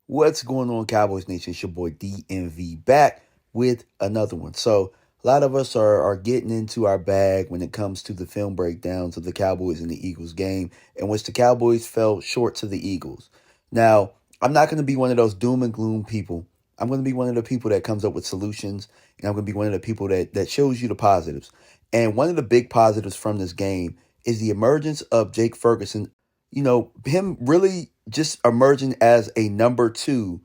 What's going on, Cowboys Nation? It's your boy DMV back with another one. So, a lot of us are getting into our bag when it comes to the film breakdowns of the Cowboys and the Eagles game, in which the Cowboys fell short to the Eagles. Now, I'm not going to be one of those doom and gloom people. I'm going to be one of the people that comes up with solutions, and I'm going to be one of the people that shows you the positives. And one of the big positives from this game is the emergence of Jake Ferguson, him really just emerging as a number two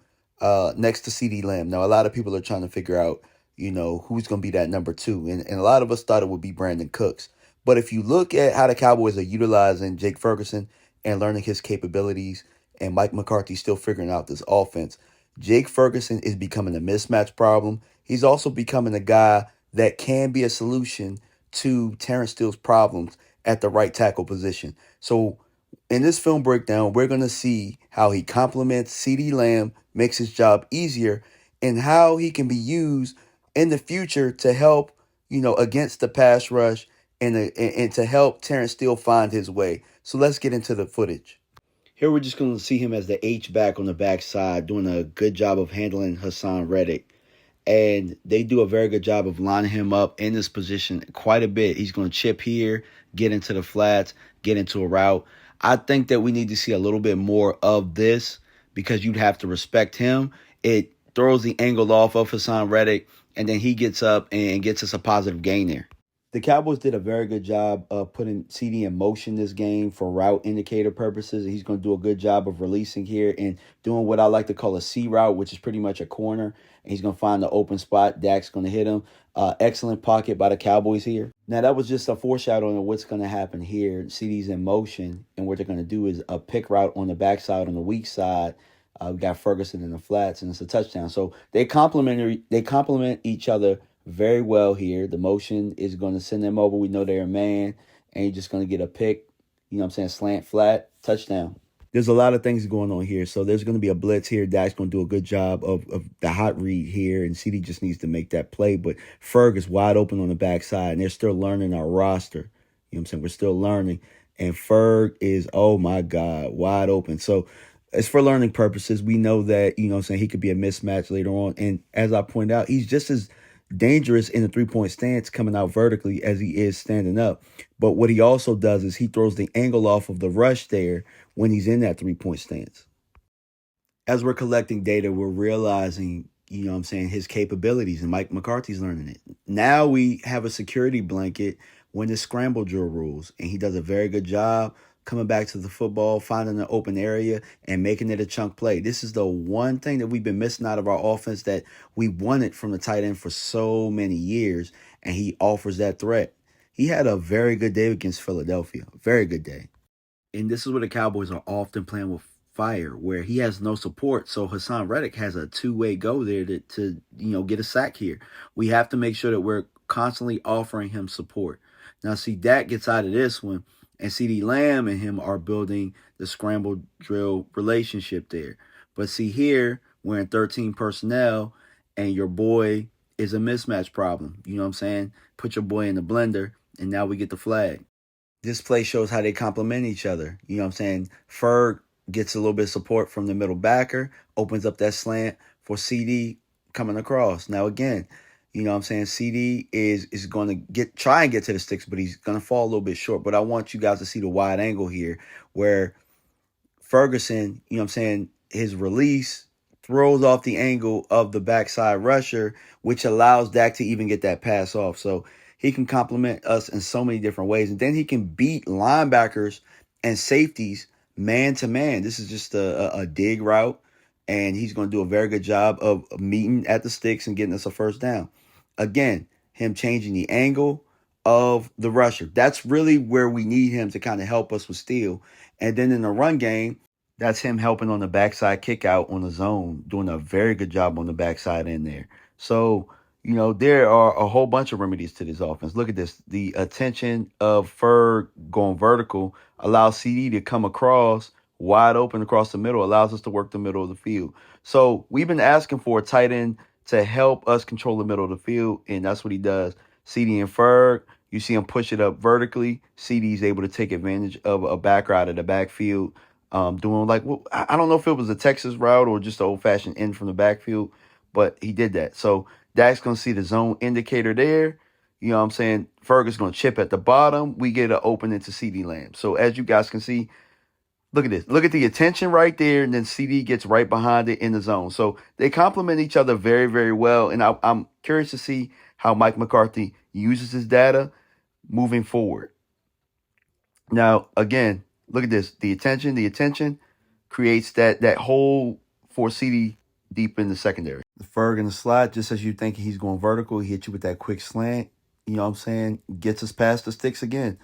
next to CD Lamb. Now, a lot of people are trying to figure out, who's going to be that number two. And a lot of us thought it would be Brandon Cooks. But if you look at how the Cowboys are utilizing Jake Ferguson and learning his capabilities, and Mike McCarthy still figuring out this offense, Jake Ferguson is becoming a mismatch problem. He's also becoming a guy that can be a solution to Terrance Steele's problems at the right tackle position. So in this film breakdown, we're going to see how he complements CeeDee Lamb, makes his job easier, and how he can be used in the future to help, against the pass rush and to help Terrance Steele find his way. So let's get into the footage. Here we're just going to see him as the H-back on the backside, doing a good job of handling Hassan Reddick. And they do a very good job of lining him up in this position quite a bit. He's going to chip here, get into the flats, get into a route. I think that we need to see a little bit more of this because you'd have to respect him. It throws the angle off of Hassan Reddick, and then he gets up and gets us a positive gain there. The Cowboys did a very good job of putting CD in motion this game for route indicator purposes. He's going to do a good job of releasing here and doing what I like to call a C route, which is pretty much a corner. And he's going to find the open spot. Dak's going to hit him. Excellent pocket by the Cowboys here. Now, that was just a foreshadowing of what's going to happen here. CD's in motion, and what they're going to do is a pick route on the backside, on the weak side. We got Ferguson in the flats, and it's a touchdown. So they complement each other very well here. The motion is going to send them over. We know they're a man, and you're just going to get a pick, slant flat, touchdown. There's a lot of things going on here. So there's going to be a blitz here. Dak's going to do a good job of the hot read here, and CD just needs to make that play. But Ferg is wide open on the backside, and they're still learning our roster. We're still learning. And Ferg is, oh, my God, wide open. So it's for learning purposes. We know that, he could be a mismatch later on. And as I pointed out, he's just as dangerous in the three-point stance coming out vertically as he is standing up. But what he also does is he throws the angle off of the rush there when he's in that three-point stance. As we're collecting data, we're realizing, his capabilities, and Mike McCarthy's learning it. Now we have a security blanket when the scramble drill rules, and he does a very good job coming back to the football, finding an open area, and making it a chunk play. This is the one thing that we've been missing out of our offense that we wanted from the tight end for so many years, and he offers that threat. He had a very good day against Philadelphia. Very good day. And this is where the Cowboys are often playing with fire, where he has no support. So Hassan Reddick has a two-way go there to get a sack here. We have to make sure that we're constantly offering him support. Now, see, Dak gets out of this one, and CeeDee Lamb and him are building the scramble drill relationship there. But see here, we're in 13 personnel, and your boy is a mismatch problem. You know what I'm saying? Put your boy in the blender, and now we get the flag. This play shows how they complement each other. You know what I'm saying? Ferg gets a little bit of support from the middle backer, opens up that slant for CD coming across. Now, again, CD is going to try and get to the sticks, but he's going to fall a little bit short. But I want you guys to see the wide angle here where Ferguson, his release throws off the angle of the backside rusher, which allows Dak to even get that pass off. So he can complement us in so many different ways. And then he can beat linebackers and safeties man to man. This is just a dig route, and he's going to do a very good job of meeting at the sticks and getting us a first down. Again, him changing the angle of the rusher. That's really where we need him to kind of help us with Steele. And then in the run game, that's him helping on the backside kick out on the zone, doing a very good job on the backside in there. So, there are a whole bunch of remedies to this offense. Look at this. The attention of Ferg going vertical allows CD to come across wide open across the middle, allows us to work the middle of the field. So we've been asking for a tight end to help us control the middle of the field, and that's what he does. CD and Ferg, you see him push it up vertically. CD is able to take advantage of a backer out of the backfield doing like, well, I don't know if it was a Texas route or just an old fashioned in from the backfield, but he did that. So Dak's going to see the zone indicator there. You know what I'm saying? Ferguson's going to chip at the bottom. We get an opening to CD Lamb. So as you guys can see, look at this. Look at the attention right there, and then CD gets right behind it in the zone. So they complement each other very, very well. And I'm curious to see how Mike McCarthy uses his data moving forward. Now, again, look at this. The attention creates that hole for CD deep in the secondary. The Ferg in the slot, just as you think he's going vertical, he hit you with that quick slant. You know what I'm saying? Gets us past the sticks again.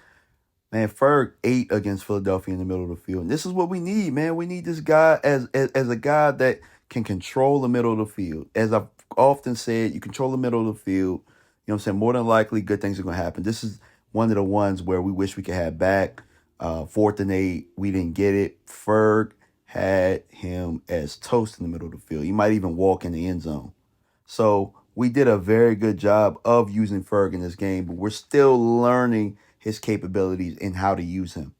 Man, Ferg ate against Philadelphia in the middle of the field. And this is what we need, man. We need this guy as a guy that can control the middle of the field. As I've often said, you control the middle of the field. You know what I'm saying? More than likely, good things are going to happen. This is one of the ones where we wish we could have back. 4th and 8, we didn't get it. Ferg had him as toast in the middle of the field. He might even walk in the end zone. So we did a very good job of using Ferg in this game, but we're still learning his capabilities and how to use him.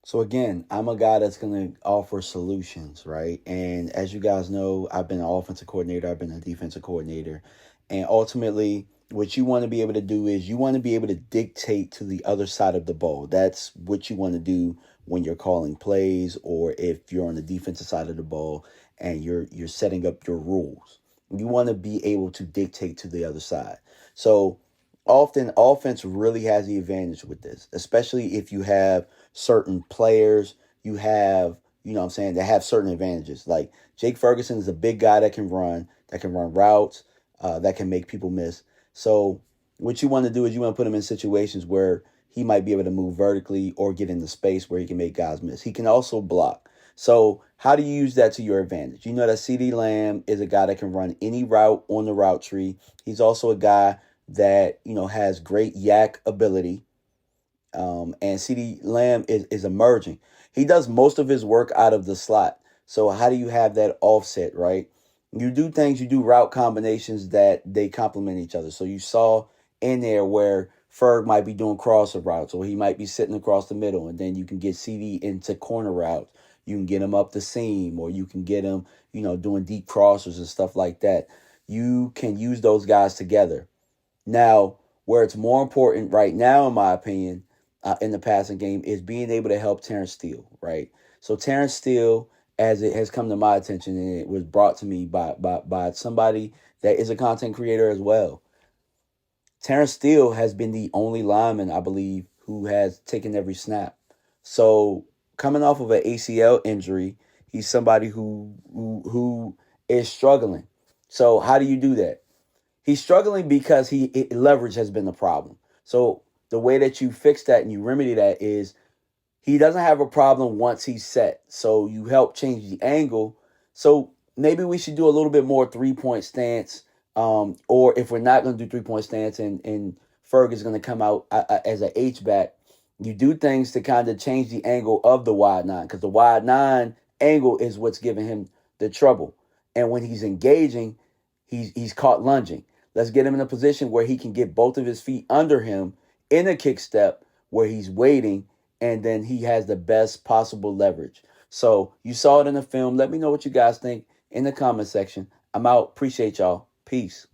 So again, I'm a guy that's going to offer solutions, right? And as you guys know, I've been an offensive coordinator, I've been a defensive coordinator. And ultimately, what you want to be able to do is you want to be able to dictate to the other side of the ball. That's what you want to do when you're calling plays, or if you're on the defensive side of the ball and you're setting up your rules. You want to be able to dictate to the other side. So often offense really has the advantage with this, especially if you have certain players, you have, you know what I'm saying, that have certain advantages. Like Jake Ferguson is a big guy that can run routes, that can make people miss. So what you want to do is you want to put him in situations where he might be able to move vertically or get into space where he can make guys miss. He can also block. So how do you use that to your advantage? You know that CD Lamb is a guy that can run any route on the route tree. He's also a guy that, you know, has great yak ability. And CD Lamb is emerging. He does most of his work out of the slot. So how do you have that offset, right? You do route combinations that they complement each other. So you saw in there where Ferg might be doing crosser routes, or he might be sitting across the middle, and then you can get CD into corner routes. You can get him up the seam, or you can get him, you know, doing deep crossers and stuff like that. You can use those guys together. Now, where it's more important right now, in my opinion, in the passing game, is being able to help Terrance Steele, right? So Terrance Steele, as it has come to my attention, and it was brought to me by somebody that is a content creator as well. Terrance Steele has been the only lineman, I believe, who has taken every snap. So coming off of an ACL injury, he's somebody who is struggling. So how do you do that? He's struggling because leverage has been the problem. So the way that you fix that and you remedy that is he doesn't have a problem once he's set. So you help change the angle. So maybe we should do a little bit more 3-point stance. Or if we're not going to do 3-point stance and Ferg is going to come out as an H-back, you do things to kind of change the angle of the wide nine, because the wide nine angle is what's giving him the trouble. And when he's engaging, he's caught lunging. Let's get him in a position where he can get both of his feet under him in a kick step where he's waiting, and then he has the best possible leverage. So you saw it in the film. Let me know what you guys think in the comment section. I'm out. Appreciate y'all. Peace.